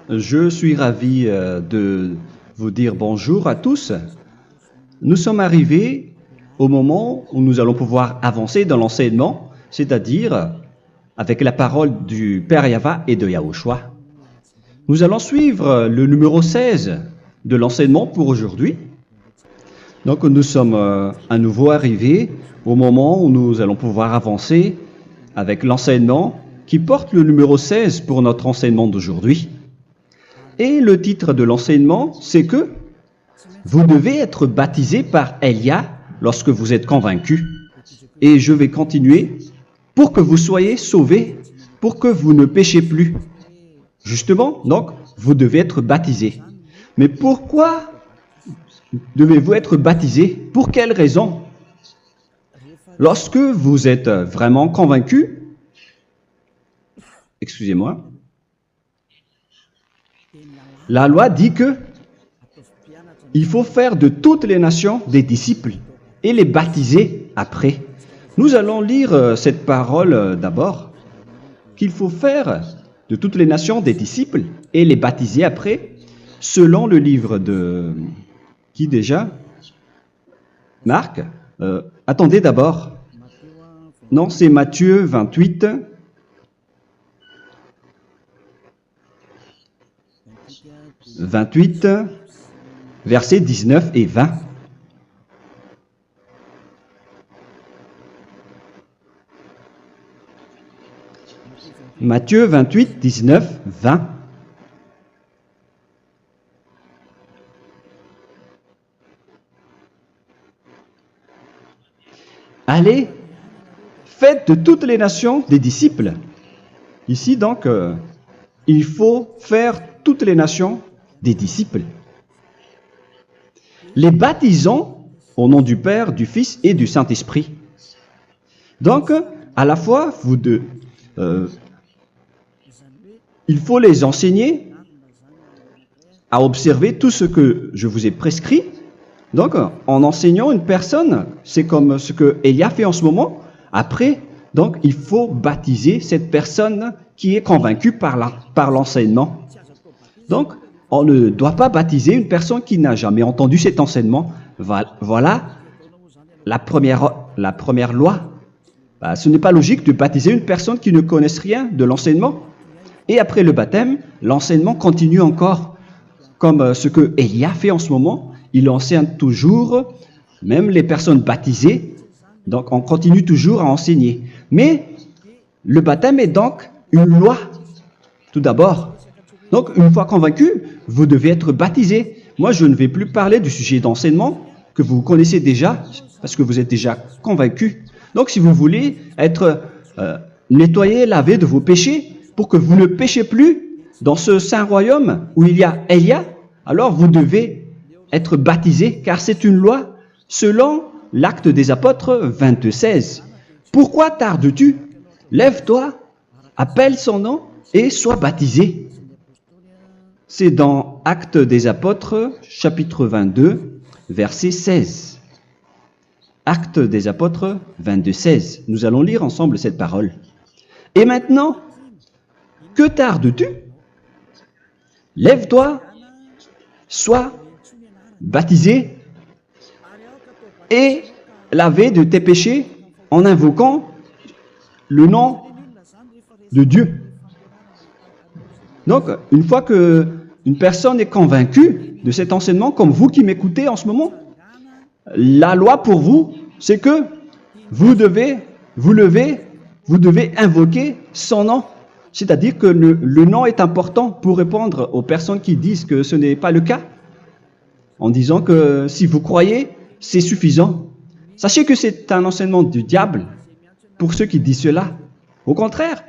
Je suis ravi de vous dire bonjour à tous. Nous sommes arrivés au moment où nous allons pouvoir avancer dans l'enseignement, c'est-à-dire avec la parole du Père Yava et de Yahushua. Nous allons suivre le numéro 16 de l'enseignement pour aujourd'hui. Donc nous sommes à nouveau arrivés au moment où nous allons pouvoir avancer avec l'enseignement qui porte le numéro 16 pour notre enseignement d'aujourd'hui. Et le titre de l'enseignement, c'est que vous devez être baptisé par Elia lorsque vous êtes convaincu. Et je vais continuer pour que vous soyez sauvés, pour que vous ne péchez plus. Justement, donc, vous devez être baptisé. Mais pourquoi devez-vous être baptisé? Pour quelle raison? Lorsque vous êtes vraiment convaincu, excusez-moi, la loi dit que il faut faire de toutes les nations des disciples et les baptiser après. Nous allons lire cette parole d'abord, qu'il faut faire de toutes les nations des disciples et les baptiser après, selon le livre de... Qui déjà? Marc. Attendez d'abord. Non, c'est Matthieu 28. Versets 19 et 20. Matthieu 28, 19, 20. Allez, faites de toutes les nations des disciples. Ici donc, il faut faire toutes les nations des disciples. Les baptisons au nom du Père, du Fils et du Saint-Esprit. Donc, à la fois, il faut les enseigner à observer tout ce que je vous ai prescrit. Donc, en enseignant une personne, c'est comme ce que Elia fait en ce moment. Après, donc, il faut baptiser cette personne qui est convaincue par l'enseignement. Donc, on ne doit pas baptiser une personne qui n'a jamais entendu cet enseignement. Voilà la première loi. Ce n'est pas logique de baptiser une personne qui ne connaisse rien de l'enseignement. Et après le baptême, l'enseignement continue encore, comme ce que Elia fait en ce moment. Il enseigne toujours, même les personnes baptisées. Donc, on continue toujours à enseigner. Mais le baptême est donc une loi, tout d'abord. Donc, une fois convaincu, vous devez être baptisé. Moi, je ne vais plus parler du sujet d'enseignement que vous connaissez déjà, parce que vous êtes déjà convaincu. Donc, si vous voulez être nettoyé, lavé de vos péchés, pour que vous ne péchez plus dans ce saint royaume où il y a Elia, alors vous devez être baptisé, car c'est une loi selon l'Acte des Apôtres 26. Pourquoi tardes-tu? Lève-toi, appelle son nom et sois baptisé. C'est dans Actes des Apôtres, chapitre 22, verset 16. Actes des Apôtres 22, 16. Nous allons lire ensemble cette parole. Et maintenant, que tardes-tu? Lève-toi, sois baptisé et lavé de tes péchés en invoquant le nom de Dieu. Donc, une fois que une personne est convaincue de cet enseignement, comme vous qui m'écoutez en ce moment, la loi pour vous, c'est que vous devez invoquer son nom. C'est-à-dire que le nom est important pour répondre aux personnes qui disent que ce n'est pas le cas, en disant que si vous croyez, c'est suffisant. Sachez que c'est un enseignement du diable pour ceux qui disent cela. Au contraire,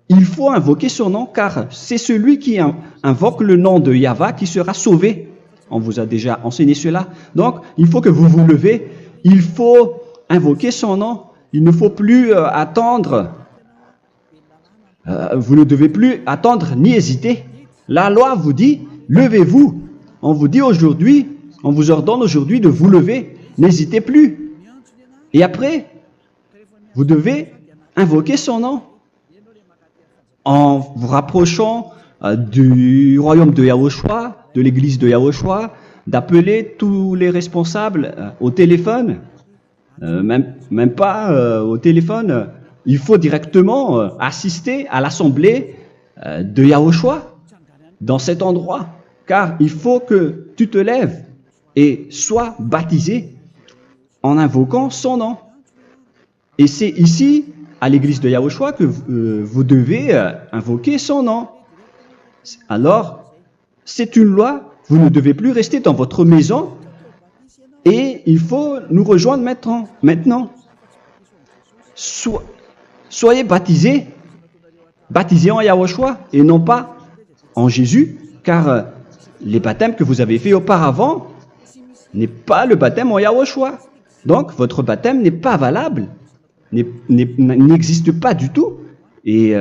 il faut invoquer son nom, car c'est celui qui invoque le nom de Yahva qui sera sauvé. On vous a déjà enseigné cela. Donc, il faut que vous vous levez. Il faut invoquer son nom. Il ne faut plus attendre. Vous ne devez plus attendre ni hésiter. La loi vous dit, levez-vous. On vous dit aujourd'hui, on vous ordonne aujourd'hui de vous lever. N'hésitez plus. Et après, vous devez invoquer son nom en vous rapprochant du royaume de Yahushua, de l'église de Yahushua, d'appeler tous les responsables au téléphone, même pas au téléphone. Il faut directement assister à l'assemblée de Yahushua dans cet endroit, car il faut que tu te lèves et sois baptisé en invoquant son nom. Et c'est ici, à l'église de Yahushua, que vous devez invoquer son nom. Alors, c'est une loi, vous ne devez plus rester dans votre maison et il faut nous rejoindre maintenant. Soyez baptisés en Yahushua et non pas en Jésus, car les baptêmes que vous avez faits auparavant n'est pas le baptême en Yahushua. Donc, votre baptême n'est pas valable, n'existe pas du tout. Et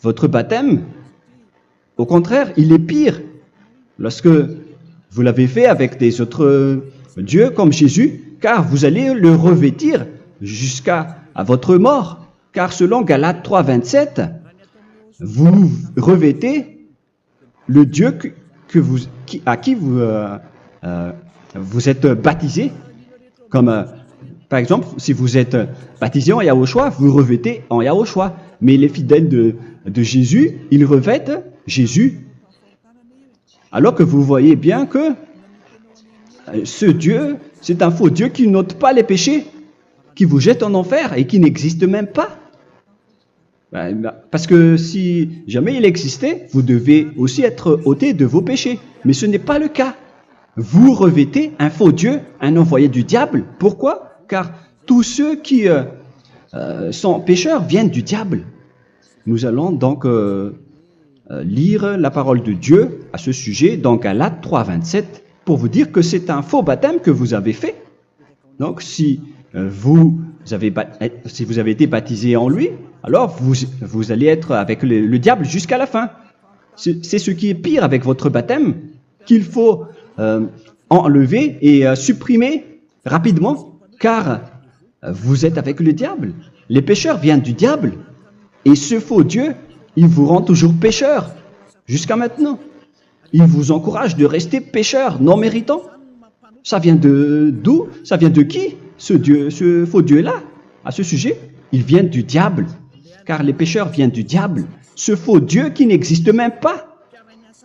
votre baptême, au contraire, il est pire. Lorsque vous l'avez fait avec des autres dieux comme Jésus, car vous allez le revêtir jusqu'à votre mort. Car selon Galates 3, 27, vous revêtez le Dieu à qui vous êtes baptisé. Comme par exemple, si vous êtes baptisé en Yahushua, vous revêtez en Yahushua. Mais les fidèles de Jésus, ils revêtent Jésus. Alors que vous voyez bien que ce Dieu, c'est un faux Dieu qui n'ôte pas les péchés, qui vous jette en enfer et qui n'existe même pas. Parce que si jamais il existait, vous devez aussi être ôté de vos péchés. Mais ce n'est pas le cas. Vous revêtez un faux Dieu, un envoyé du diable. Pourquoi? Car tous ceux qui sont pécheurs viennent du diable. Nous allons donc lire la parole de Dieu à ce sujet dans Galates 3, 27 pour vous dire que c'est un faux baptême que vous avez fait. Donc si vous avez été baptisé en lui, alors vous allez être avec le diable jusqu'à la fin. C'est ce qui est pire avec votre baptême qu'il faut enlever et supprimer rapidement, car vous êtes avec le diable. Les pécheurs viennent du diable, et ce faux Dieu, il vous rend toujours pécheur, jusqu'à maintenant. Il vous encourage de rester pécheur, non méritant. Ça vient d'où? Ça vient de qui, ce faux Dieu-là? À ce sujet, il vient du diable, car les pécheurs viennent du diable. Ce faux Dieu qui n'existe même pas.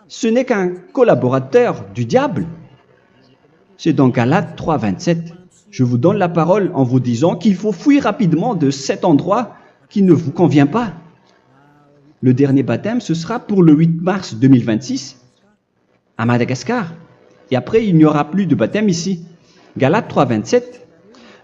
Ce n'est qu'un collaborateur du diable. C'est dans Galates 3, 27. Je vous donne la parole en vous disant qu'il faut fuir rapidement de cet endroit qui ne vous convient pas. Le dernier baptême, ce sera pour le 8 mars 2026 à Madagascar. Et après, il n'y aura plus de baptême ici. Galates 3, 27.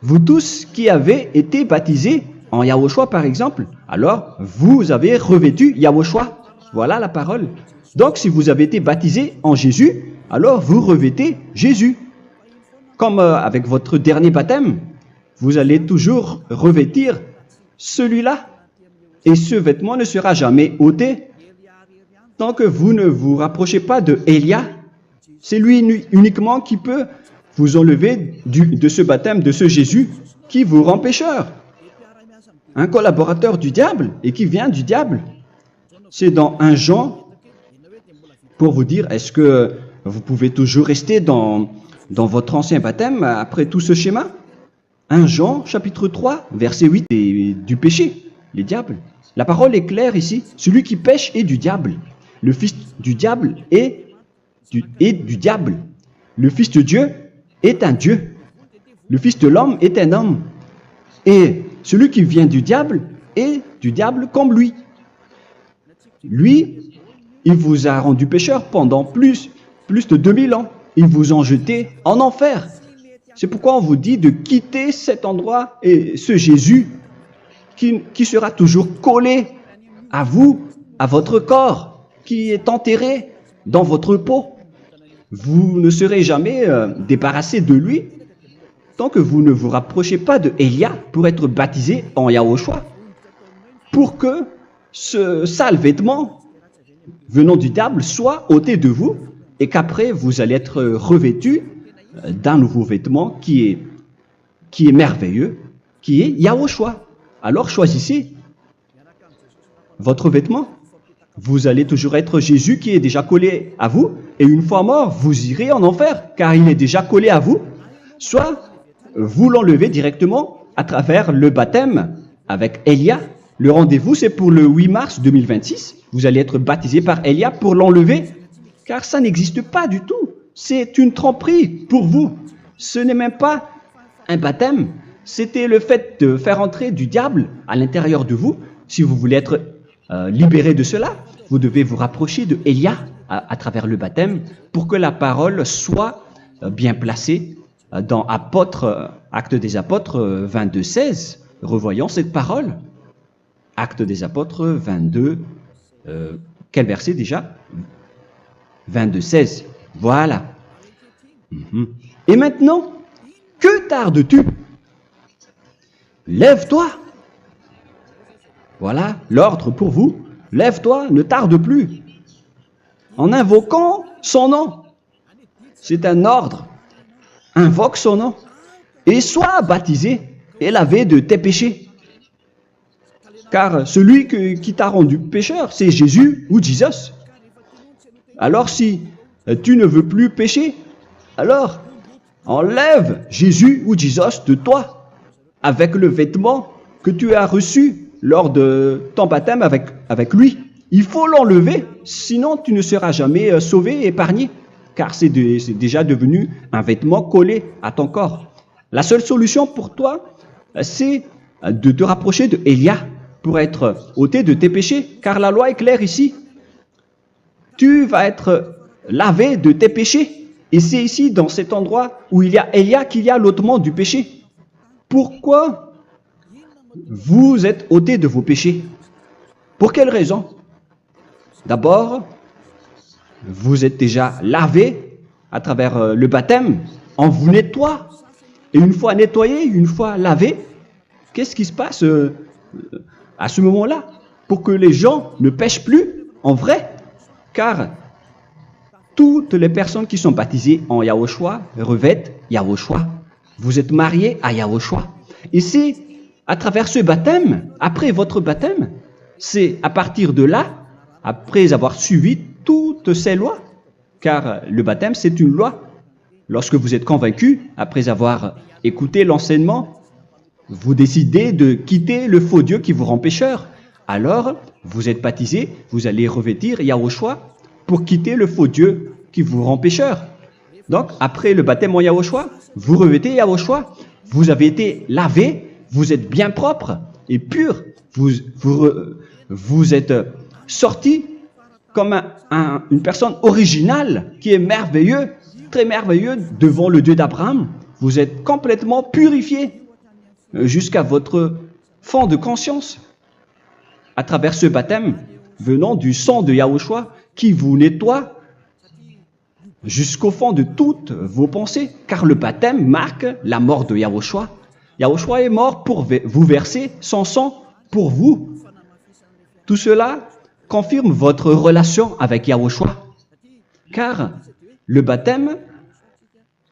Vous tous qui avez été baptisés en Yahushua, par exemple, alors vous avez revêtu Yahushua. Voilà la parole. Donc, si vous avez été baptisé en Jésus, alors vous revêtez Jésus. Comme avec votre dernier baptême, vous allez toujours revêtir celui-là. Et ce vêtement ne sera jamais ôté tant que vous ne vous rapprochez pas de Élia. C'est lui uniquement qui peut vous enlever de ce baptême, de ce Jésus qui vous rend pécheur. Un collaborateur du diable et qui vient du diable. C'est dans 1 Jean, pour vous dire, est-ce que vous pouvez toujours rester dans votre ancien baptême après tout ce schéma? 1 Jean, chapitre 3, verset 8, et du péché, les diables. La parole est claire ici. Celui qui pêche est du diable. Le fils du diable est du diable. Le fils de Dieu est un Dieu. Le fils de l'homme est un homme. Et celui qui vient du diable est du diable comme lui. Lui, il vous a rendu pécheur pendant plus de 2000 ans. Il vous a jeté en enfer. C'est pourquoi on vous dit de quitter cet endroit et ce Jésus qui sera toujours collé à vous, à votre corps, qui est enterré dans votre peau. Vous ne serez jamais débarrassé de lui tant que vous ne vous rapprochez pas de Élia pour être baptisé en Yahushua, pour que ce sale vêtement venant du diable soit ôté de vous et qu'après vous allez être revêtu d'un nouveau vêtement qui est merveilleux, qui est Yahushua. Alors choisissez votre vêtement. vous allez toujours être Jésus qui est déjà collé à vous, et une fois mort, vous irez en enfer, car il est déjà collé à vous. Soit vous l'enlevez directement à travers le baptême avec Elia. Le rendez-vous, c'est pour le 8 mars 2026. Vous allez être baptisé par Elia pour l'enlever, car ça n'existe pas du tout. C'est une tromperie pour vous. Ce n'est même pas un baptême. C'était le fait de faire entrer du diable à l'intérieur de vous. Si vous voulez être libéré de cela, vous devez vous rapprocher de Elia à travers le baptême pour que la parole soit bien placée dans Actes des Apôtres 22, 16. Revoyons cette parole. Actes des Apôtres 22, quel verset déjà? 22, 16. Voilà. Et maintenant, que tardes-tu? Lève-toi. Voilà l'ordre pour vous. Lève-toi, ne tarde plus. En invoquant son nom. C'est un ordre. Invoque son nom. Et sois baptisé et lavé de tes péchés. Car celui qui t'a rendu pécheur, c'est Jésus ou Jesus. Alors si tu ne veux plus pécher, alors enlève Jésus ou Jesus de toi avec le vêtement que tu as reçu lors de ton baptême avec lui. Il faut l'enlever, sinon tu ne seras jamais sauvé, épargné, car c'est déjà devenu un vêtement collé à ton corps. La seule solution pour toi, c'est de te rapprocher de Elia pour être ôté de tes péchés, car la loi est claire ici. Tu vas être lavé de tes péchés. Et c'est ici, dans cet endroit où il y a Elia, qu'il y a l'ôtement du péché. Pourquoi vous êtes ôté de vos péchés? Pour quelle raison? D'abord, vous êtes déjà lavé à travers le baptême. On vous nettoie. Et une fois nettoyé, une fois lavé, qu'est-ce qui se passe à ce moment-là? Pour que les gens ne pêchent plus en vrai. Car toutes les personnes qui sont baptisées en Yahushua revêtent Yahushua. Vous êtes mariés à Yahushua. Et c'est à travers ce baptême, après votre baptême, c'est à partir de là, après avoir suivi toutes ces lois, car le baptême c'est une loi. Lorsque vous êtes convaincu, après avoir écouté l'enseignement, vous décidez de quitter le faux Dieu qui vous rend pécheur. Alors, vous êtes baptisé, vous allez revêtir Yahushua pour quitter le faux Dieu qui vous rend pécheur. Donc, après le baptême en Yahushua, vous revêtez Yahushua. Vous avez été lavé, vous êtes bien propre et pur. Vous êtes sorti comme une personne originale qui est merveilleux, très merveilleux devant le Dieu d'Abraham. Vous êtes complètement purifié jusqu'à votre fond de conscience à travers ce baptême venant du sang de Yahushua qui vous nettoie jusqu'au fond de toutes vos pensées, car le baptême marque la mort de Yahushua. Yahushua est mort pour vous verser son sang pour vous. Tout cela confirme votre relation avec Yahushua, car le baptême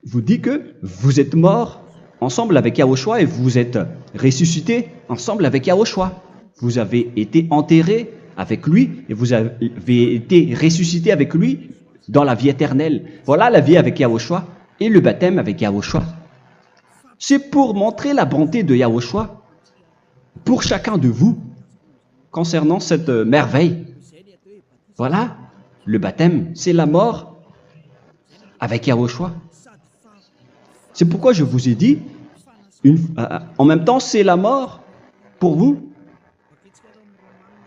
vous dit que vous êtes mort ensemble avec Yahushua et vous êtes ressuscité ensemble avec Yahushua. Vous avez été enterré avec lui et vous avez été ressuscité avec lui dans la vie éternelle. Voilà la vie avec Yahushua et le baptême avec Yahushua. C'est pour montrer la bonté de Yahushua pour chacun de vous concernant cette merveille. Voilà, le baptême, c'est la mort avec Yahushua. C'est pourquoi je vous ai dit, en même temps, c'est la mort pour vous.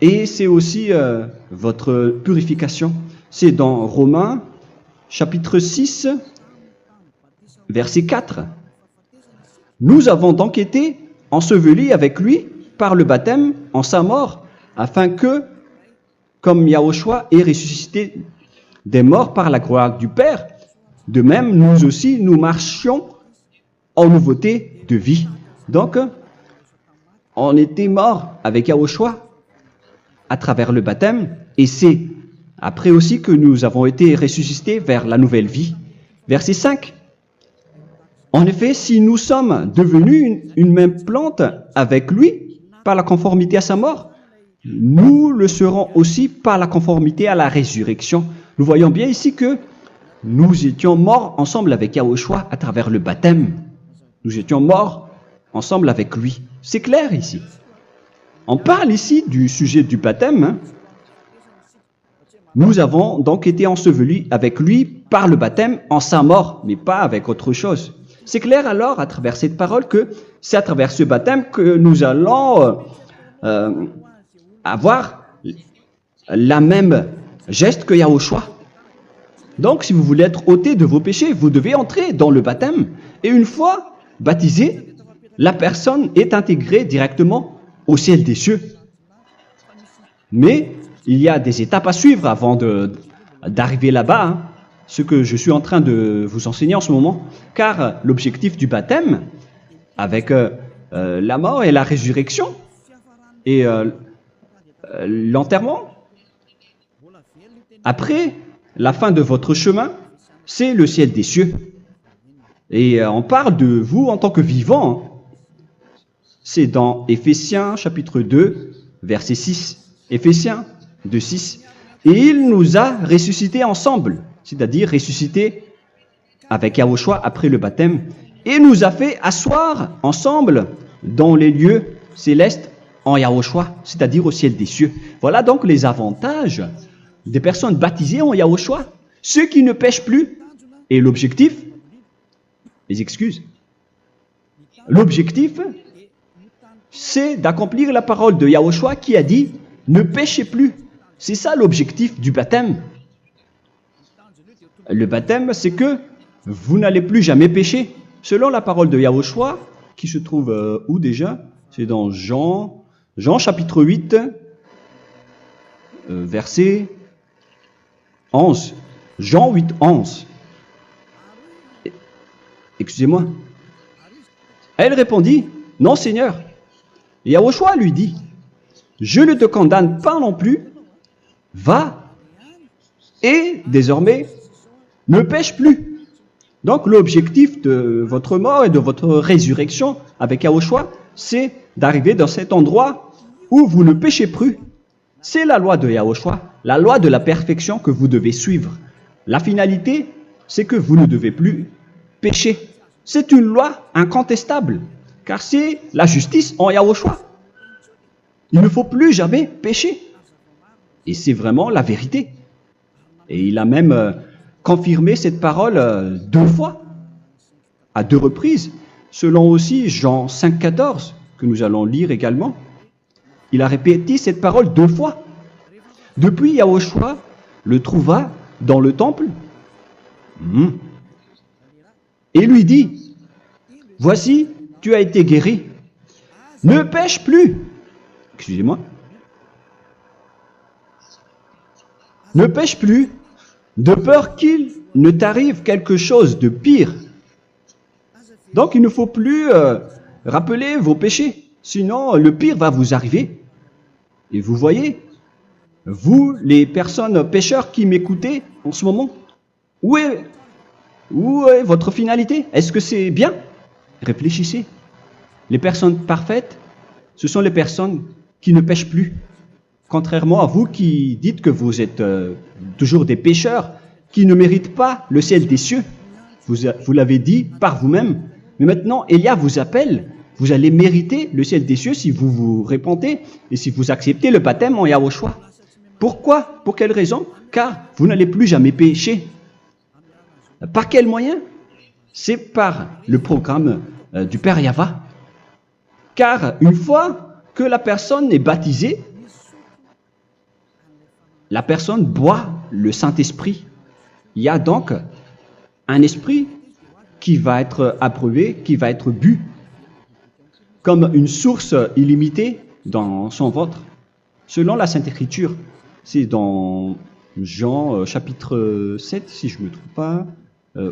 Et c'est aussi votre purification. C'est dans Romains, chapitre 6, verset 4. Nous avons donc été ensevelis avec lui par le baptême en sa mort, afin que, comme Yahushua est ressuscité des morts par la gloire du Père, de même nous aussi nous marchions en nouveauté de vie. Donc, on était morts avec Yahushua à travers le baptême, et c'est après aussi que nous avons été ressuscités vers la nouvelle vie. Verset 5. En effet, si nous sommes devenus une même plante avec lui par la conformité à sa mort, nous le serons aussi par la conformité à la résurrection. Nous voyons bien ici que nous étions morts ensemble avec Yahushua à travers le baptême. Nous étions morts ensemble avec lui. C'est clair ici. On parle ici du sujet du baptême. Hein. Nous avons donc été ensevelis avec lui par le baptême en sa mort, mais pas avec autre chose. C'est clair alors à travers cette parole que c'est à travers ce baptême que nous allons avoir la même geste que Yahushua. Donc, si vous voulez être ôté de vos péchés, vous devez entrer dans le baptême. Et une fois baptisé, la personne est intégrée directement au ciel des cieux. Mais il y a des étapes à suivre avant d'arriver là-bas, hein, ce que je suis en train de vous enseigner en ce moment. Car l'objectif du baptême, avec la mort et la résurrection, et l'enterrement, après la fin de votre chemin, c'est le ciel des cieux. Et on parle de vous en tant que vivant. C'est dans Éphésiens chapitre 2, verset 6. Éphésiens 2, 6. Et il nous a ressuscités ensemble, c'est-à-dire ressuscités avec Yahushua après le baptême, et nous a fait asseoir ensemble dans les lieux célestes en Yahushua, c'est-à-dire au ciel des cieux. Voilà donc les avantages des personnes baptisées en Yahushua, ceux qui ne pêchent plus. Et l'objectif, les excuses, l'objectif, c'est d'accomplir la parole de Yahushua qui a dit « Ne péchez plus ». C'est ça l'objectif du baptême. Le baptême, c'est que vous n'allez plus jamais pécher. Selon la parole de Yahushua, qui se trouve où déjà? C'est dans Jean chapitre 8, verset 11. Jean 8, 11. Excusez-moi. Elle répondit, « Non, Seigneur. » Et Yahushua lui dit, « Je ne te condamne pas non plus. Va et désormais ne pêche plus. » Donc l'objectif de votre mort et de votre résurrection avec Yahushua, c'est d'arriver dans cet endroit où vous ne péchez plus. C'est la loi de Yahushua, la loi de la perfection que vous devez suivre. La finalité, c'est que vous ne devez plus pécher. C'est une loi incontestable, car c'est la justice en Yahushua. Il ne faut plus jamais pécher. Et c'est vraiment la vérité. Et il a même confirmé cette parole 2 fois, à 2 reprises, selon aussi Jean 5, 14, que nous allons lire également. Il a répété cette parole 2 fois. Depuis, Yahushua le trouva dans le temple et lui dit, « Voici, tu as été guéri. Ne pêche plus. » Excusez-moi. Ne pêche plus, de peur qu'il ne t'arrive quelque chose de pire. Donc, il ne faut plus rappeler vos péchés, sinon le pire va vous arriver. Et vous voyez, vous, les personnes pécheurs qui m'écoutez en ce moment, où est votre finalité? Est-ce que c'est bien? Réfléchissez. Les personnes parfaites, ce sont les personnes qui ne pêchent plus. Contrairement à vous qui dites que vous êtes toujours des pécheurs qui ne méritent pas le ciel des cieux. Vous l'avez dit par vous-même. Mais maintenant, Élia vous appelle. Vous allez mériter le ciel des cieux si vous vous repentez et si vous acceptez le baptême en Yahushua. Pourquoi? Pour quelle raison? Car vous n'allez plus jamais pécher. Par quel moyen? C'est par le programme du Père Yahva. Car une fois que la personne est baptisée, la personne boit le Saint-Esprit. Il y a donc un esprit qui va être approuvé, qui va être bu, comme une source illimitée dans son ventre. Selon la Sainte Écriture, c'est dans Jean chapitre 7, si je ne me trompe pas.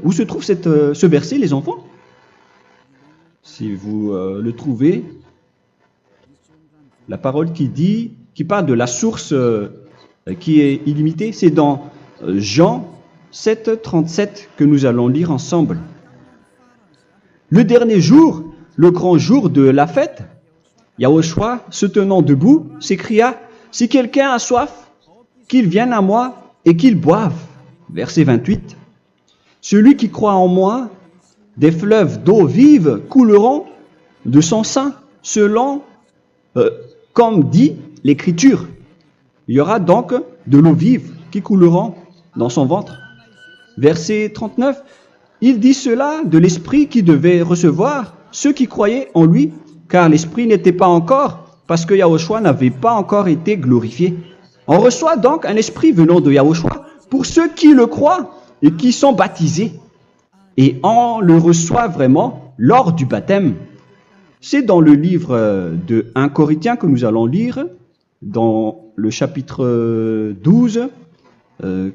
Où se trouve ce verset, les enfants? Si vous le trouvez, la parole qui parle de la source qui est illimitée, c'est dans Jean 7, 37 que nous allons lire ensemble. Le dernier jour, le grand jour de la fête, Yahushua, se tenant debout, s'écria, Si quelqu'un a soif, qu'il vienne à moi et qu'il boive. Verset 28. Celui qui croit en moi, des fleuves d'eau vive couleront de son sein, selon, comme dit l'Écriture. Il y aura donc de l'eau vive qui couleront dans son ventre. Verset 39. Il dit cela de l'Esprit qui devait recevoir ceux qui croyaient en lui, car l'Esprit n'était pas encore, parce que Yahushua n'avait pas encore été glorifié. On reçoit donc un esprit venant de Yahushua pour ceux qui le croient et qui sont baptisés. Et on le reçoit vraiment lors du baptême. C'est dans le livre de 1 Corinthiens que nous allons lire, dans le chapitre 12.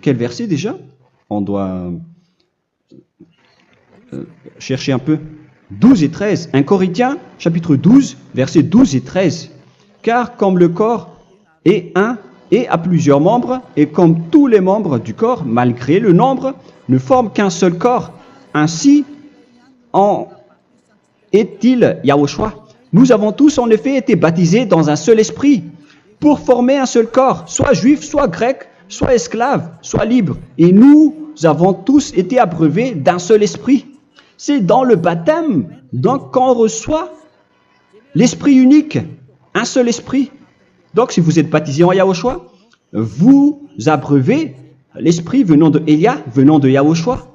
Quel verset déjà? On doit chercher un peu. 12 et 13. 1 Corinthiens, chapitre 12, versets 12 et 13. Car comme le corps est un et a plusieurs membres, et comme tous les membres du corps, malgré le nombre, ne forment qu'un seul corps, ainsi en est-il Yahushua. Nous avons tous en effet été baptisés dans un seul esprit, pour former un seul corps, soit juif, soit grec, soit esclave, soit libre. Et nous avons tous été abreuvés d'un seul esprit. C'est dans le baptême donc qu'on reçoit l'esprit unique, un seul esprit. Donc si vous êtes baptisé en Yahushua, vous abreuvez l'esprit venant de Elia, venant de Yahushua.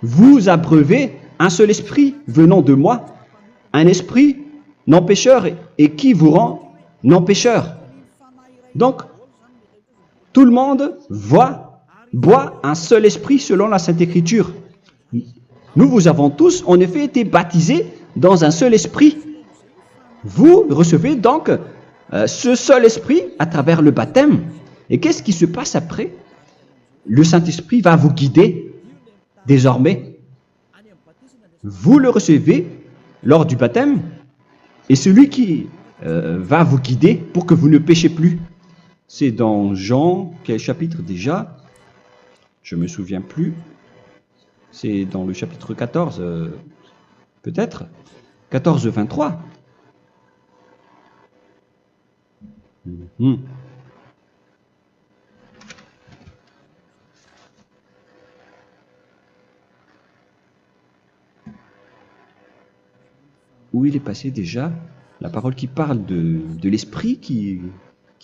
Vous abreuvez un seul esprit venant de moi, un esprit non pécheur et qui vous rend non pécheur. Donc, tout le monde boit un seul esprit selon la Sainte Écriture. Nous avons tous en effet été baptisés dans un seul esprit. Vous recevez donc ce seul esprit à travers le baptême. Et qu'est-ce qui se passe après? Le Saint-Esprit va vous guider désormais. Vous le recevez lors du baptême et celui qui va vous guider pour que vous ne péchez plus. C'est dans Jean, quel chapitre déjà? Je ne me souviens plus. C'est dans le chapitre 14, peut-être 14, 23. Où il est passé déjà? La parole qui parle de l'esprit qui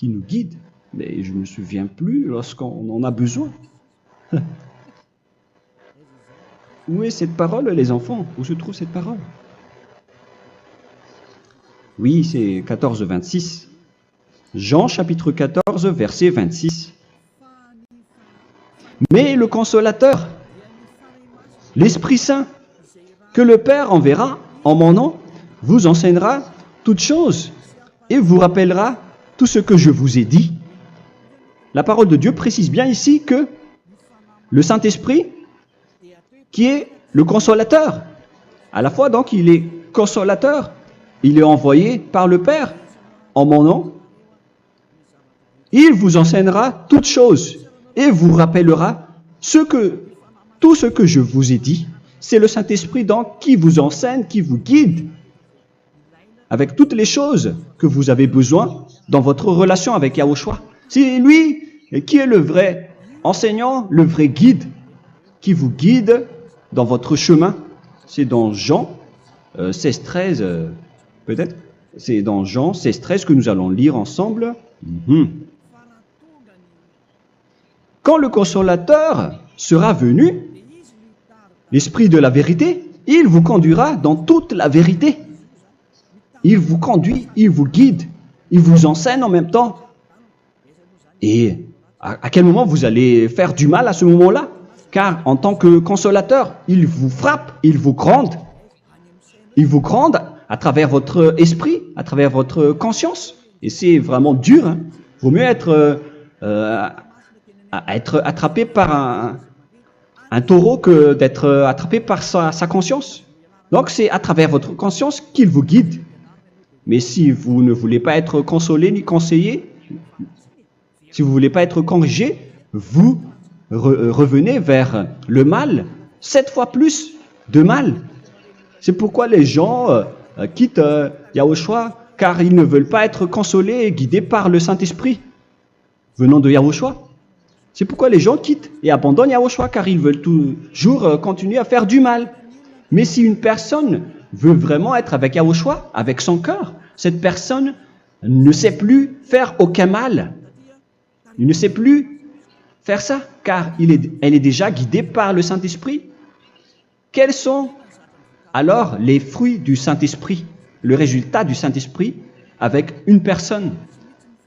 nous guide. Mais je ne me souviens plus lorsqu'on en a besoin. Où est cette parole, les enfants? Où se trouve cette parole? Oui, c'est 14, 26. Jean chapitre 14, verset 26. Mais le consolateur, l'Esprit Saint, que le Père enverra en mon nom, vous enseignera toutes choses et vous rappellera tout ce que je vous ai dit. La parole de Dieu précise bien ici que le Saint-Esprit, qui est le consolateur, à la fois donc il est consolateur, il est envoyé par le Père en mon nom, il vous enseignera toutes choses et vous rappellera tout ce que je vous ai dit. C'est le Saint-Esprit donc qui vous enseigne, qui vous guide avec toutes les choses que vous avez besoin dans votre relation avec Yahushua. C'est lui qui est le vrai enseignant, le vrai guide, qui vous guide dans votre chemin. C'est dans Jean 16, 13, peut-être. C'est dans Jean 16, 13 que nous allons lire ensemble. Quand le consolateur sera venu, l'Esprit de la vérité, il vous conduira dans toute la vérité. Il vous conduit, il vous guide, il vous enseigne en même temps. Et à quel moment vous allez faire du mal à ce moment-là? Car en tant que consolateur, il vous frappe, il vous gronde. Il vous gronde à travers votre esprit, à travers votre conscience. Et c'est vraiment dur. Hein. Vaut mieux être attrapé par un taureau que d'être attrapé par sa conscience. Donc c'est à travers votre conscience qu'il vous guide. Mais si vous ne voulez pas être consolé ni conseillé, si vous ne voulez pas être corrigé, vous revenez vers le mal, 7 fois plus de mal. C'est pourquoi les gens quittent Yahushua, car ils ne veulent pas être consolés et guidés par le Saint-Esprit. venant de Yahushua. C'est pourquoi les gens quittent et abandonnent Yahushua, car ils veulent toujours continuer à faire du mal. Mais si une personne veut vraiment être avec Yahushua, avec son cœur, cette personne ne sait plus faire aucun mal. Il ne sait plus faire ça, car elle est déjà guidée par le Saint-Esprit. Quels sont alors les fruits du Saint-Esprit, le résultat du Saint-Esprit avec une personne?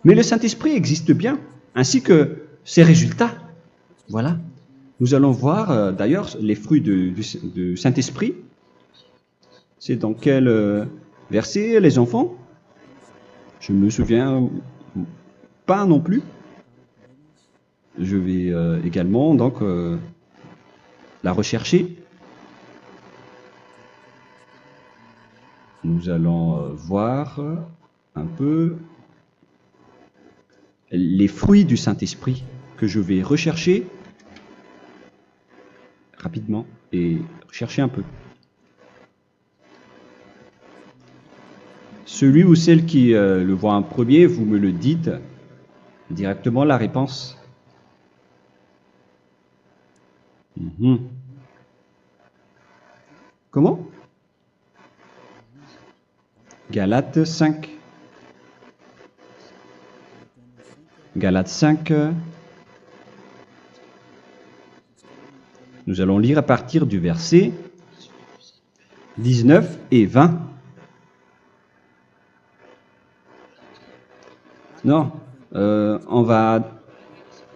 Mais le Saint-Esprit existe bien, ainsi que ses résultats. Voilà. Nous allons voir d'ailleurs les fruits du Saint-Esprit. C'est dans quel verset, les enfants? Je ne me souviens pas non plus. Je vais également donc la rechercher. Nous allons voir un peu les fruits du Saint-Esprit que je vais rechercher rapidement et rechercher un peu. Celui ou celle qui le voit en premier, vous me le dites directement la réponse. Comment? Galates 5. Galates 5. Nous allons lire à partir du verset 19 et 20. Non, on va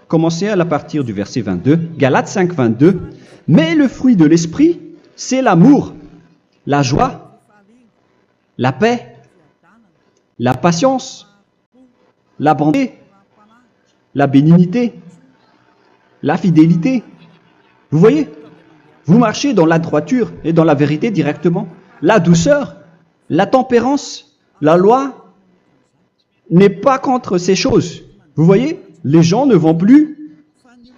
commencer à partir du verset 22. Galates 5, 22. Mais le fruit de l'esprit, c'est l'amour, la joie, la paix, la patience, la bonté, la bénignité, la fidélité. Vous voyez? Vous marchez dans la droiture et dans la vérité directement. La douceur, la tempérance, la loi n'est pas contre ces choses. Vous voyez? Les gens ne vont plus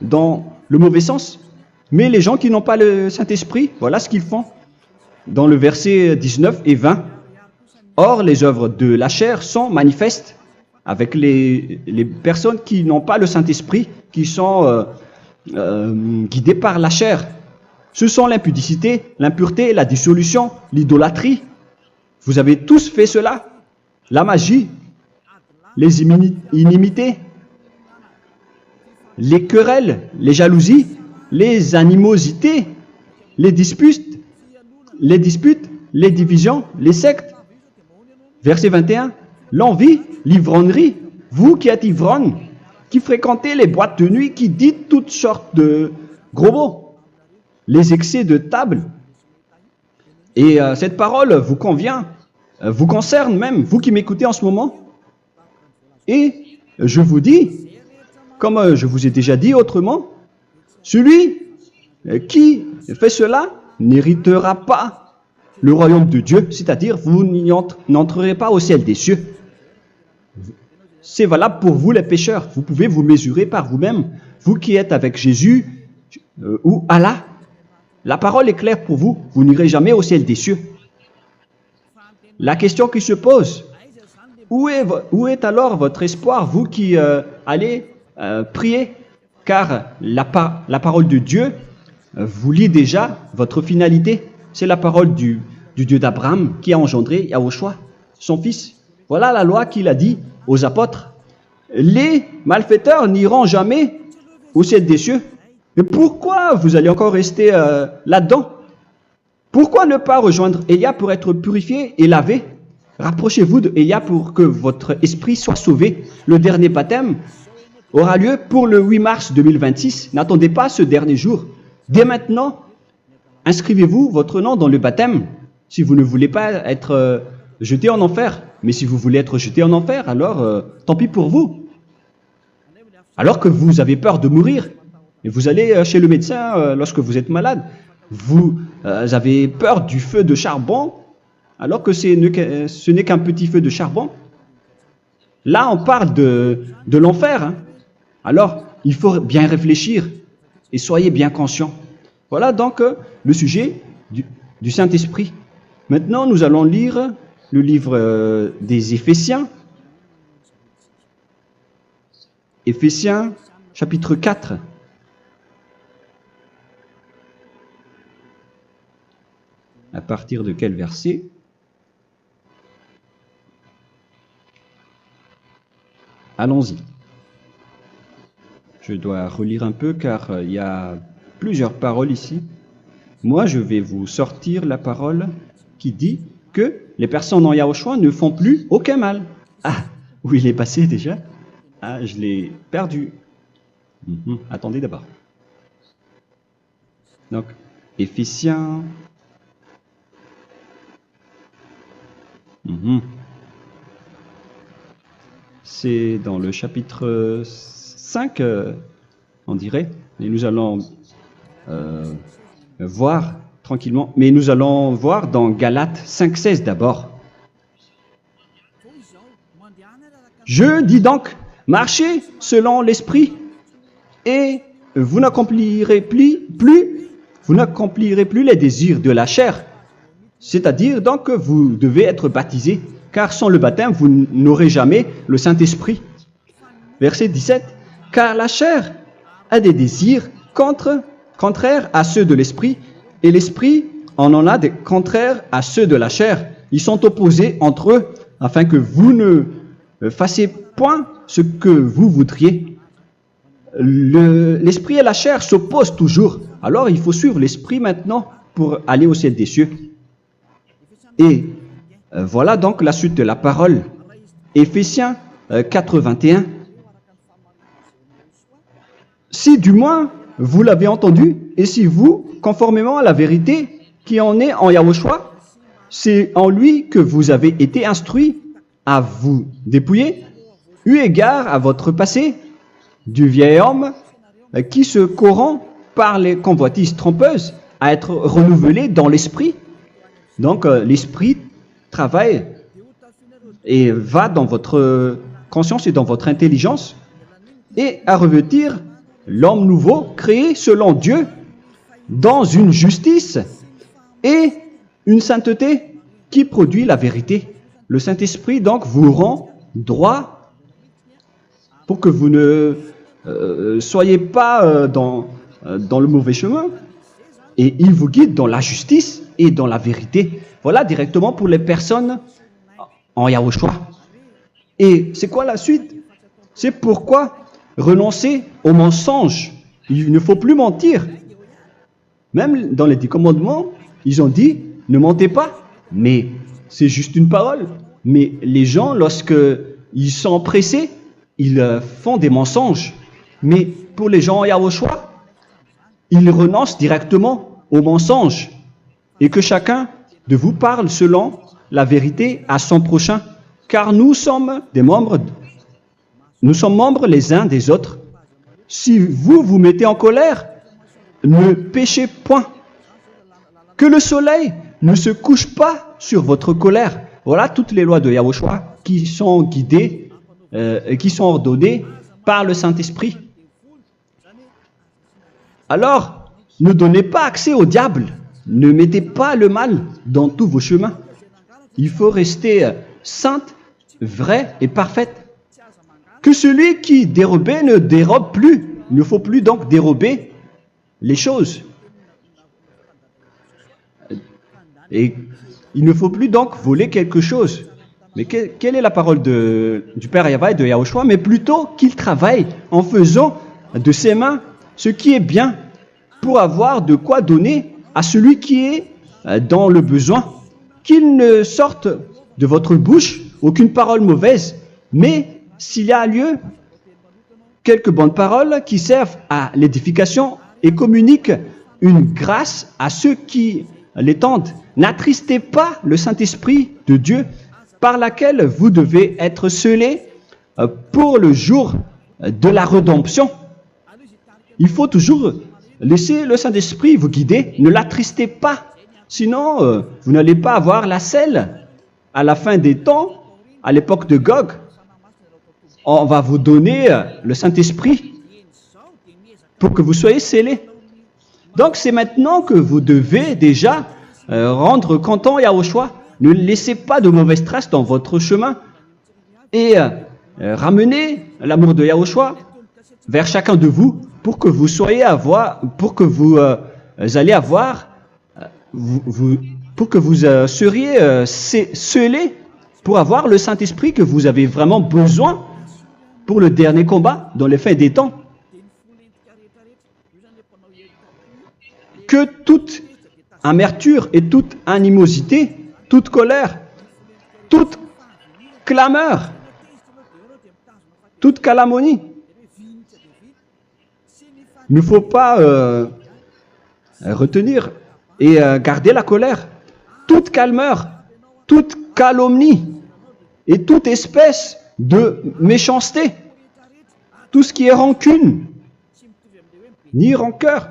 dans le mauvais sens. Mais les gens qui n'ont pas le Saint-Esprit, voilà ce qu'ils font. Dans le verset 19 et 20. Or, les œuvres de la chair sont manifestes avec les personnes qui n'ont pas le Saint-Esprit, qui sont guidées par la chair. Ce sont l'impudicité, l'impureté, la dissolution, l'idolâtrie. Vous avez tous fait cela. La magie, les inimités, les querelles, les jalousies, les animosités, les disputes, les divisions, les sectes. Verset 21, l'envie, l'ivrognerie, vous qui êtes ivrognes, qui fréquentez les boîtes de nuit, qui dites toutes sortes de gros mots, les excès de table. Et cette parole vous convient, vous concerne même, vous qui m'écoutez en ce moment. Et je vous dis, comme je vous ai déjà dit autrement, celui qui fait cela n'héritera pas le royaume de Dieu, c'est-à-dire vous n'entrerez pas au ciel des cieux. C'est valable pour vous les pécheurs. Vous pouvez vous mesurer par vous-même, vous qui êtes avec Jésus ou Allah. La parole est claire pour vous, vous n'irez jamais au ciel des cieux. La question qui se pose, où est alors votre espoir, vous qui allez prier? Car la parole de Dieu vous lit déjà votre finalité. C'est la parole du Dieu d'Abraham qui a engendré Yahushua, son fils. Voilà la loi qu'il a dit aux apôtres. Les malfaiteurs n'iront jamais au ciel des cieux. Mais pourquoi vous allez encore rester là-dedans? Pourquoi ne pas rejoindre Elia pour être purifié et lavé? Rapprochez-vous de Elia pour que votre esprit soit sauvé. Le dernier baptême aura lieu pour le 8 mars 2026. N'attendez pas ce dernier jour. Dès maintenant, inscrivez-vous votre nom dans le baptême si vous ne voulez pas être jeté en enfer. Mais si vous voulez être jeté en enfer, alors tant pis pour vous. Alors que vous avez peur de mourir, et vous allez chez le médecin lorsque vous êtes malade, vous avez peur du feu de charbon, alors que ce n'est qu'un petit feu de charbon. Là, on parle de l'enfer. Hein. Alors, il faut bien réfléchir et soyez bien conscients. Voilà donc le sujet du Saint-Esprit. Maintenant, nous allons lire le livre des Éphésiens. Éphésiens chapitre 4. À partir de quel verset? Allons-y. Je dois relire un peu car il y a plusieurs paroles ici. Moi, je vais vous sortir la parole qui dit que les personnes en Yahushua ne font plus aucun mal. Ah, où il est passé déjà? Ah, je l'ai perdu. Attendez d'abord. Donc, Éphésiens. C'est dans le chapitre 5, on dirait. Et nous allons voir tranquillement. Mais nous allons voir dans Galates 5,16 d'abord. Je dis donc, marchez selon l'esprit et vous n'accomplirez plus les désirs de la chair. C'est-à-dire donc que vous devez être baptisé, car sans le baptême, vous n'aurez jamais le Saint-Esprit. Verset 17. Car la chair a des désirs contraires à ceux de l'esprit, et l'esprit en a des contraires à ceux de la chair. Ils sont opposés entre eux, afin que vous ne fassiez point ce que vous voudriez. L'esprit et la chair s'opposent toujours. Alors il faut suivre l'esprit maintenant pour aller au ciel des cieux. Et voilà donc la suite de la parole. Éphésiens 4:21. Si du moins vous l'avez entendu, et si vous, conformément à la vérité qui en est en Yahushua, c'est en lui que vous avez été instruits à vous dépouiller, eu égard à votre passé, du vieil homme qui se corrompt par les convoitises trompeuses, à être renouvelé dans l'esprit. Donc l'esprit travaille et va dans votre conscience et dans votre intelligence et à revêtir l'homme nouveau créé selon Dieu dans une justice et une sainteté qui produit la vérité. Le Saint-Esprit donc vous rend droit pour que vous ne soyez pas dans le mauvais chemin, et il vous guide dans la justice et dans la vérité. Voilà directement pour les personnes en Yahushua. Et c'est quoi la suite? C'est pourquoi renoncer au mensonge. Il ne faut plus mentir. Même dans les 10 commandements, ils ont dit ne mentez pas. Mais c'est juste une parole. Mais les gens, lorsqu'ils sont pressés, ils font des mensonges. Mais pour les gens en Yahushua, ils renoncent directement au mensonge. Et que chacun de vous parle selon la vérité à son prochain. Car nous sommes membres les uns des autres. Si vous vous mettez en colère, ne péchez point. Que le soleil ne se couche pas sur votre colère. Voilà toutes les lois de Yahushua qui sont guidées, qui sont ordonnées par le Saint-Esprit. Alors, ne donnez pas accès au diable. Ne mettez pas le mal dans tous vos chemins. Il faut rester sainte, vraie et parfaite. Que celui qui dérobait ne dérobe plus. Il ne faut plus donc dérober les choses. Et il ne faut plus donc voler quelque chose. Mais quelle est la parole du Père Yahweh et de Yahushua? Mais plutôt qu'il travaille en faisant de ses mains ce qui est bien pour avoir de quoi donner à celui qui est dans le besoin. Qu'il ne sorte de votre bouche aucune parole mauvaise, mais s'il y a lieu, quelques bonnes paroles qui servent à l'édification et communiquent une grâce à ceux qui l'étendent. N'attristez pas le Saint-Esprit de Dieu par laquelle vous devez être scellés pour le jour de la rédemption. Il faut toujours laisser le Saint-Esprit vous guider, ne l'attristez pas, sinon vous n'allez pas avoir la selle. À la fin des temps, à l'époque de Gog, on va vous donner le Saint-Esprit pour que vous soyez scellés. Donc c'est maintenant que vous devez déjà rendre content Yahushua. Ne laissez pas de mauvaises traces dans votre chemin et ramenez l'amour de Yahushua vers chacun de vous pour que vous soyez pour que vous allez avoir, pour que vous seriez scellés pour avoir le Saint-Esprit que vous avez vraiment besoin pour le dernier combat dans les fins des temps. Que toute amertume et toute animosité, toute colère, toute clameur, toute calomnie. Il ne faut pas retenir et garder la colère. Toute calmeur, toute calomnie et toute espèce de méchanceté. Tout ce qui est rancune, ni rancœur.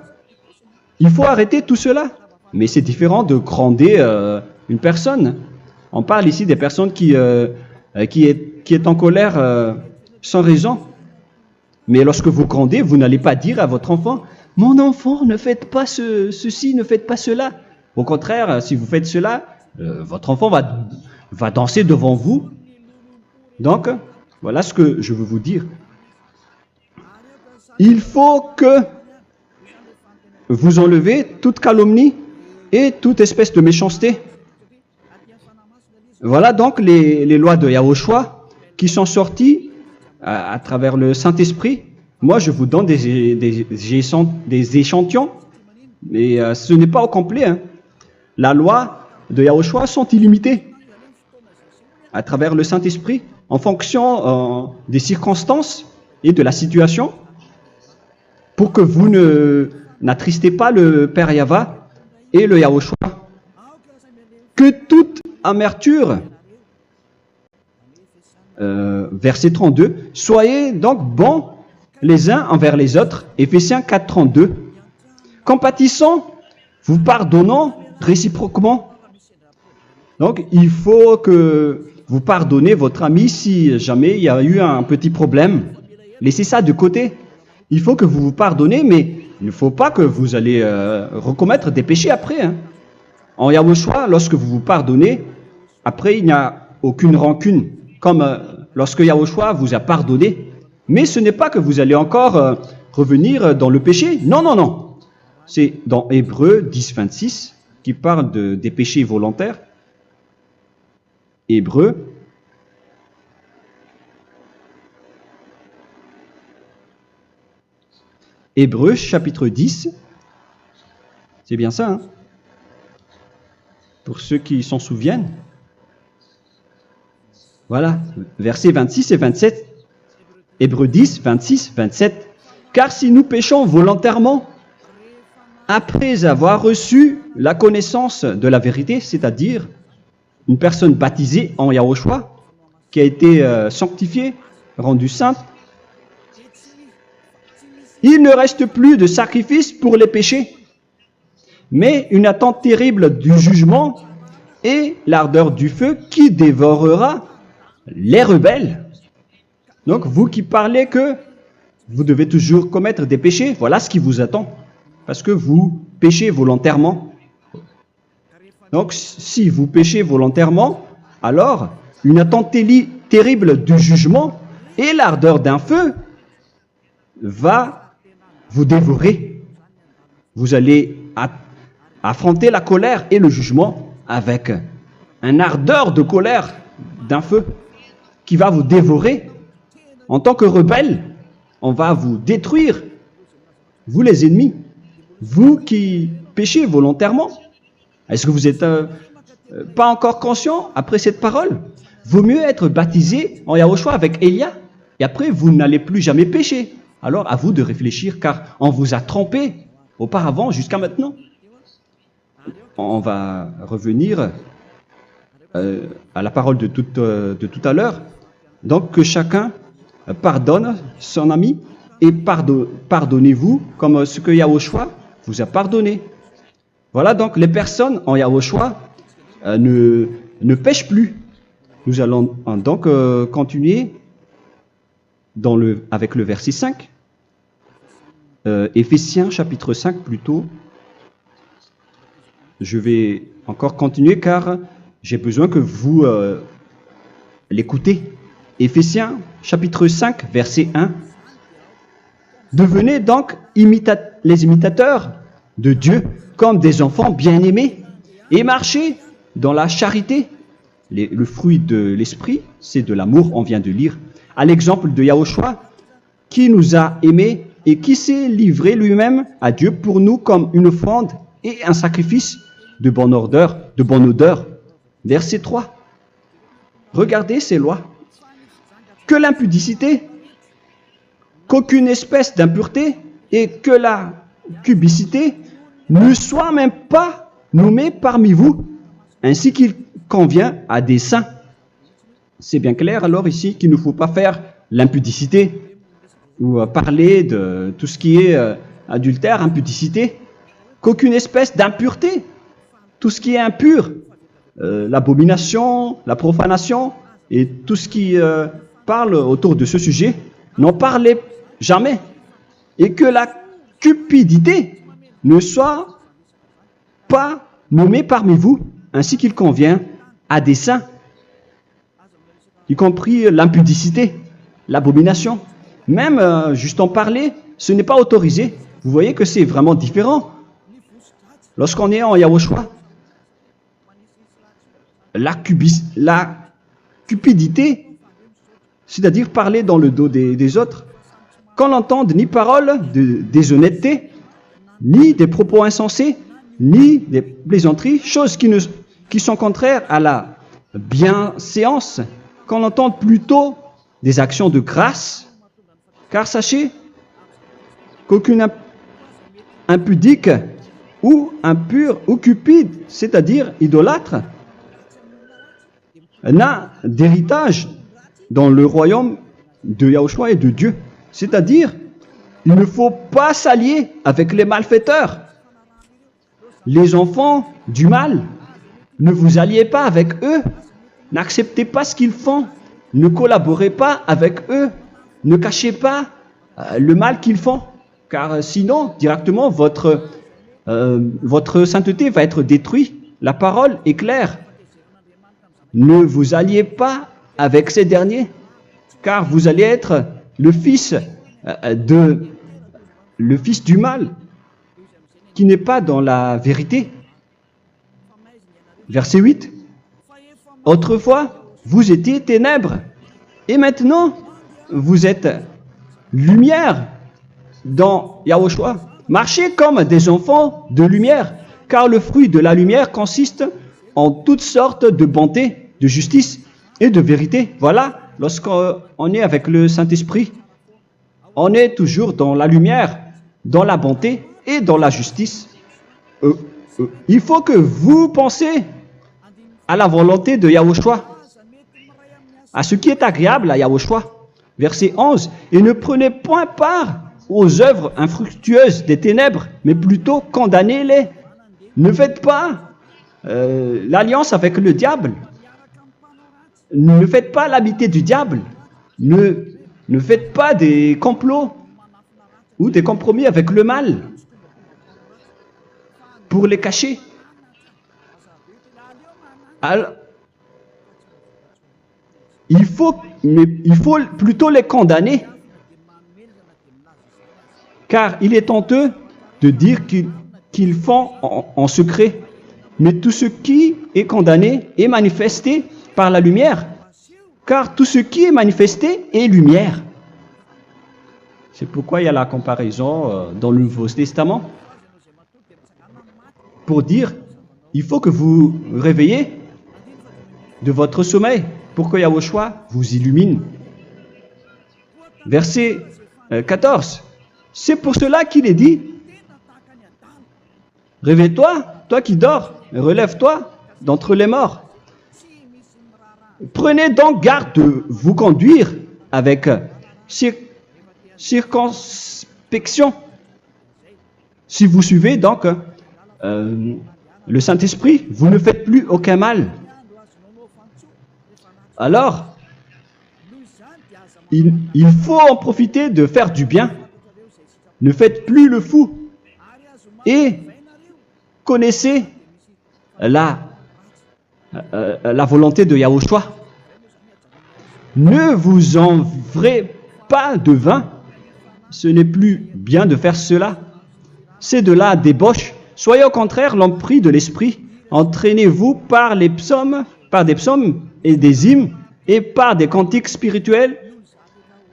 Il faut arrêter tout cela. Mais c'est différent de gronder une personne. On parle ici des personnes qui est en colère sans raison. Mais lorsque vous grondez, vous n'allez pas dire à votre enfant, « Mon enfant, ne faites pas ceci, ne faites pas cela. » Au contraire, si vous faites cela, votre enfant va danser devant vous. Donc, voilà ce que je veux vous dire. Il faut que vous enlevez toute calomnie et toute espèce de méchanceté. Voilà donc les lois de Yahushua qui sont sorties à travers le Saint-Esprit. Moi, je vous donne des échantillons, mais ce n'est pas au complet. Hein. La loi de Yahushua sont illimitées à travers le Saint-Esprit en fonction des circonstances et de la situation pour que vous n'attristez pas le Père Yahva et le Yahushua. Que toute amertume, verset 32, soyez donc bons les uns envers les autres, Éphésiens 4, 32, compatissant, vous pardonnant réciproquement. Donc, il faut que vous pardonnez votre ami si jamais il y a eu un petit problème. Laissez ça de côté. Il faut que vous vous pardonnez, mais il ne faut pas que vous allez recommettre des péchés après. Hein. En Yahushua, lorsque vous vous pardonnez, après, il n'y a aucune rancune, comme lorsque Yahushua vous a pardonné. Mais ce n'est pas que vous allez encore revenir dans le péché. Non, non, non. C'est dans Hébreux 10, 26 qui parle des péchés volontaires. Hébreux. Hébreux chapitre 10. C'est bien ça, hein? Pour ceux qui s'en souviennent. Voilà, versets 26 et 27. Hébreux 10, 26, 27. Car si nous péchons volontairement, après avoir reçu la connaissance de la vérité, c'est-à-dire une personne baptisée en Yahushua, qui a été sanctifiée, rendue sainte, il ne reste plus de sacrifice pour les péchés, mais une attente terrible du jugement et l'ardeur du feu qui dévorera les rebelles. Donc, vous qui parlez que vous devez toujours commettre des péchés, voilà ce qui vous attend, parce que vous péchez volontairement. Donc, si vous péchez volontairement, alors une attente terrible du jugement et l'ardeur d'un feu va vous dévorer. Vous allez affronter la colère et le jugement avec un ardeur de colère d'un feu qui va vous dévorer. En tant que rebelle, on va vous détruire, vous les ennemis, vous qui péchez volontairement. Est-ce que vous n'êtes pas encore conscient après cette parole? Vaut mieux être baptisé en Yahushua avec Elia, et après vous n'allez plus jamais pécher. Alors à vous de réfléchir, car on vous a trompé auparavant jusqu'à maintenant. On va revenir à la parole de tout à l'heure. Donc que chacun pardonne son ami et pardonnez-vous comme ce que Yahushua vous a pardonné. Voilà donc les personnes en Yahushua ne pêchent plus. Nous allons donc continuer avec le verset 5. Éphésiens chapitre 5 plutôt. Je vais encore continuer car j'ai besoin que vous l'écoutez. Éphésiens chapitre 5 verset 1. Devenez donc les imitateurs de Dieu comme des enfants bien-aimés et marchez dans la charité. Le fruit de l'esprit, c'est de l'amour, on vient de lire. À l'exemple de Yahushua, qui nous a aimés et qui s'est livré lui-même à Dieu pour nous comme une offrande et un sacrifice de bonne odeur. Verset 3. Regardez ces lois. Que l'impudicité, qu'aucune espèce d'impureté et que la cubicité ne soient même pas nommés parmi vous, ainsi qu'il convient à des saints. C'est bien clair alors ici qu'il ne faut pas faire l'impudicité ou parler de tout ce qui est adultère, impudicité, qu'aucune espèce d'impureté, tout ce qui est impur, l'abomination, la profanation et tout ce qui parle autour de ce sujet, n'en parlez jamais. Et que la cupidité ne soit pas nommée parmi vous, ainsi qu'il convient à des saints, y compris l'impudicité, l'abomination. Même juste en parler, ce n'est pas autorisé. Vous voyez que c'est vraiment différent. Lorsqu'on est en Yahushua, la cupidité, c'est-à-dire parler dans le dos des autres, qu'on n'entende ni parole de déshonnêteté, ni des propos insensés, ni des plaisanteries, choses qui sont contraires à la bienséance, qu'on entende plutôt des actions de grâce, car sachez qu'aucune impudique ou impure ou cupide, c'est-à-dire idolâtre, n'a d'héritage dans le royaume de Yahushua et de Dieu. C'est-à-dire, il ne faut pas s'allier avec les malfaiteurs. Les enfants du mal, ne vous alliez pas avec eux. N'acceptez pas ce qu'ils font. Ne collaborez pas avec eux. Ne cachez pas le mal qu'ils font. Car sinon, directement, votre sainteté va être détruite. La parole est claire. Ne vous alliez pas avec ces derniers, car vous allez être le fils du mal, qui n'est pas dans la vérité. Verset 8. Autrefois, vous étiez ténèbres, et maintenant, vous êtes lumière dans Yahushua. Marchez comme des enfants de lumière, car le fruit de la lumière consiste en toutes sortes de bonté, de justice et de vérité. Voilà, lorsqu'on est avec le Saint-Esprit, on est toujours dans la lumière, dans la bonté et dans la justice. Il faut que vous pensiez à la volonté de Yahushua, à ce qui est agréable à Yahushua. Verset 11. Et ne prenez point part aux œuvres infructueuses des ténèbres, mais plutôt condamnez-les. Ne faites pas l'alliance avec le diable. Ne faites pas l'amitié du diable. Ne faites pas des complots ou des compromis avec le mal pour les cacher. Alors, il faut plutôt les condamner, car il est honteux de dire qu'ils font en secret. Mais tout ce qui est condamné est manifesté par la lumière, car tout ce qui est manifesté est lumière. C'est pourquoi il y a la comparaison dans le Nouveau Testament, pour dire, il faut que vous réveillez de votre sommeil, pour que Yahushua vous illumine. Verset 14. C'est pour cela qu'il est dit, réveille-toi, toi qui dors, relève-toi d'entre les morts. Prenez donc garde de vous conduire avec circonspection. Si vous suivez donc le Saint-Esprit, vous ne faites plus aucun mal. Alors, il faut en profiter de faire du bien. Ne faites plus le fou. Et connaissez la volonté de Yahushua. Ne vous envrez pas de vin, ce n'est plus bien de faire cela. C'est de la débauche. Soyez au contraire l'empris de l'esprit. Entraînez-vous par des psaumes et des hymnes et par des cantiques spirituels,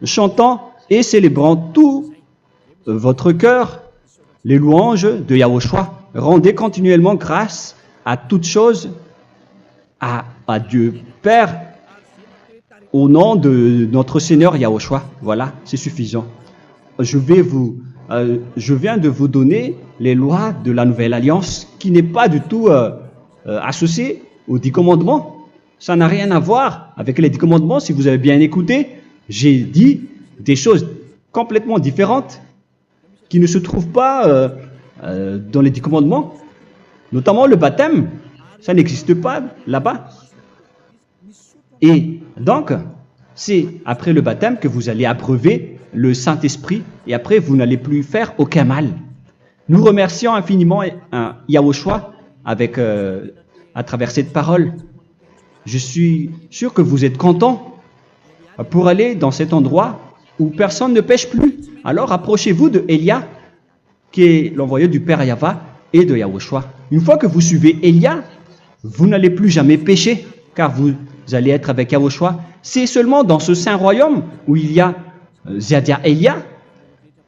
chantant et célébrant tout votre cœur les louanges de Yahushua. Rendez continuellement grâce à toutes choses à Dieu Père au nom de notre Seigneur Yahushua. Voilà, c'est suffisant. Je viens de vous donner les lois de la Nouvelle Alliance qui n'est pas du tout associée aux 10 commandements. Ça n'a rien à voir avec les 10 commandements. Si vous avez bien écouté, j'ai dit des choses complètement différentes qui ne se trouvent pas dans les 10 commandements. Notamment le baptême, ça n'existe pas là-bas. Et donc, c'est après le baptême que vous allez abreuver le Saint-Esprit et après vous n'allez plus faire aucun mal. Nous remercions infiniment Yahushua à travers cette parole. Je suis sûr que vous êtes contents pour aller dans cet endroit où personne ne pêche plus. Alors approchez-vous de Elia, qui est l'envoyé du Père Yahva et de Yahushua. Une fois que vous suivez Elia, vous n'allez plus jamais pécher, car vous allez être avec Yahushua. C'est seulement dans ce saint royaume où il y a Ziadia Elia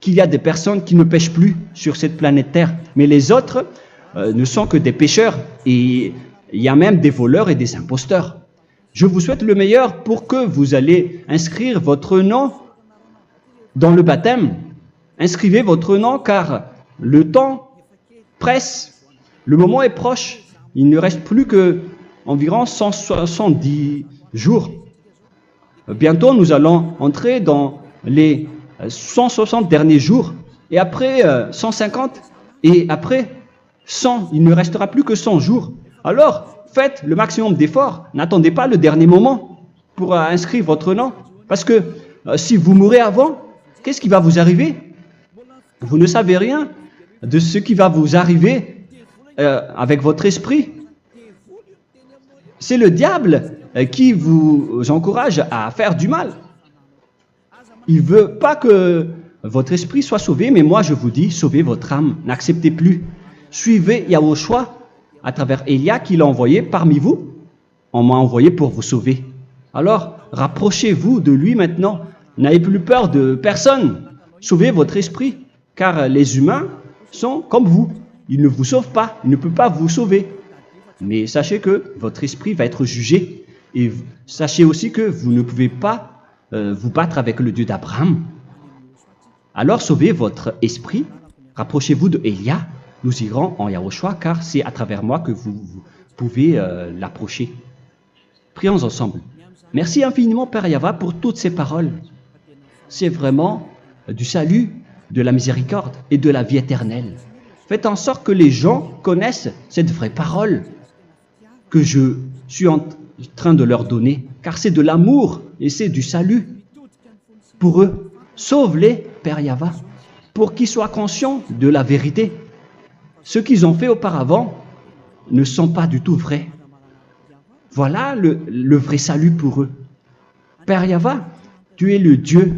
qu'il y a des personnes qui ne pêchent plus sur cette planète Terre. Mais les autres ne sont que des pécheurs et il y a même des voleurs et des imposteurs. Je vous souhaite le meilleur pour que vous allez inscrire votre nom dans le baptême. Inscrivez votre nom car le temps presse, le moment est proche. Il ne reste plus que environ 170 jours. Bientôt, nous allons entrer dans les 160 derniers jours, et après 150, et après 100. Il ne restera plus que 100 jours. Alors, faites le maximum d'efforts. N'attendez pas le dernier moment pour inscrire votre nom. Parce que si vous mourrez avant, qu'est-ce qui va vous arriver? Vous ne savez rien de ce qui va vous arriver avec votre esprit. C'est le diable qui vous encourage à faire du mal. Il ne veut pas que votre esprit soit sauvé, mais moi je vous dis, sauvez votre âme, n'acceptez plus. Suivez Yahushua à travers Elia qu'il a envoyé parmi vous. On m'a envoyé pour vous sauver. Alors, rapprochez-vous de lui maintenant. N'ayez plus peur de personne. Sauvez votre esprit, car les humains sont comme vous. Ils ne vous sauvent pas, ils ne peuvent pas vous sauver. Mais sachez que votre esprit va être jugé. Et sachez aussi que vous ne pouvez pas vous battre avec le Dieu d'Abraham. Alors sauvez votre esprit, rapprochez-vous de Elia, nous irons en Yahushua, car c'est à travers moi que vous pouvez l'approcher. Prions ensemble. Merci infiniment Père Yahva pour toutes ces paroles. C'est vraiment du salut, de la miséricorde et de la vie éternelle. Faites en sorte que les gens connaissent cette vraie parole que je suis en train de leur donner, car c'est de l'amour et c'est du salut pour eux. Sauve-les, Père Yahva, pour qu'ils soient conscients de la vérité. Ce qu'ils ont fait auparavant ne sont pas du tout vrais. Voilà le vrai salut pour eux. Père Yahva, tu es le Dieu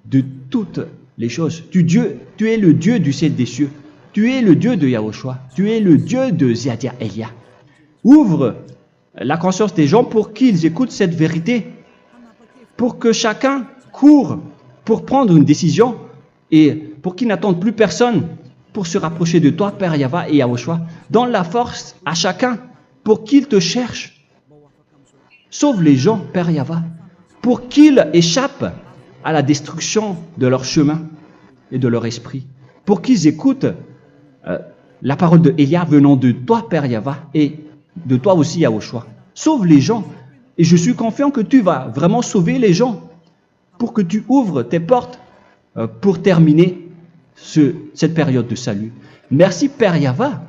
de toutes les choses. Tu es le Dieu du ciel des cieux. Tu es le Dieu de Yahushua. Tu es le Dieu de Ziadia Elia. Ouvre la conscience des gens pour qu'ils écoutent cette vérité, pour que chacun court pour prendre une décision et pour qu'ils n'attendent plus personne pour se rapprocher de toi, Père Yahva et Yahushua. Donne la force à chacun pour qu'il te cherche. Sauve les gens, Père Yahva, pour qu'ils échappent à la destruction de leur chemin et de leur esprit, pour qu'ils écoutent la parole de Elia venant de toi, Père Yahva, et de toi aussi, Yahushua. Sauve les gens. Et je suis confiant que tu vas vraiment sauver les gens pour que tu ouvres tes portes pour terminer cette période de salut. Merci, Père Yahva.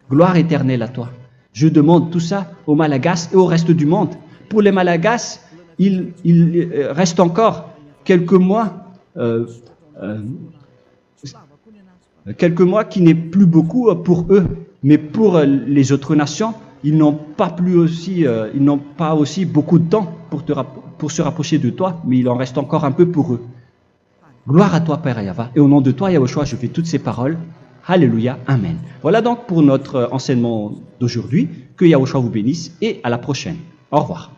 Gloire éternelle à toi. Je demande tout ça aux Malagasy et au reste du monde. Pour les Malagasy, il reste encore quelques mois qui n'est plus beaucoup pour eux. Mais pour les autres nations, ils n'ont pas aussi beaucoup de temps pour se rapprocher de toi, mais il en reste encore un peu pour eux. Gloire à toi, Père Yahva. Et au nom de toi, Yahushua, je fais toutes ces paroles. Alléluia. Amen. Voilà donc pour notre enseignement d'aujourd'hui. Que Yahushua vous bénisse et à la prochaine. Au revoir.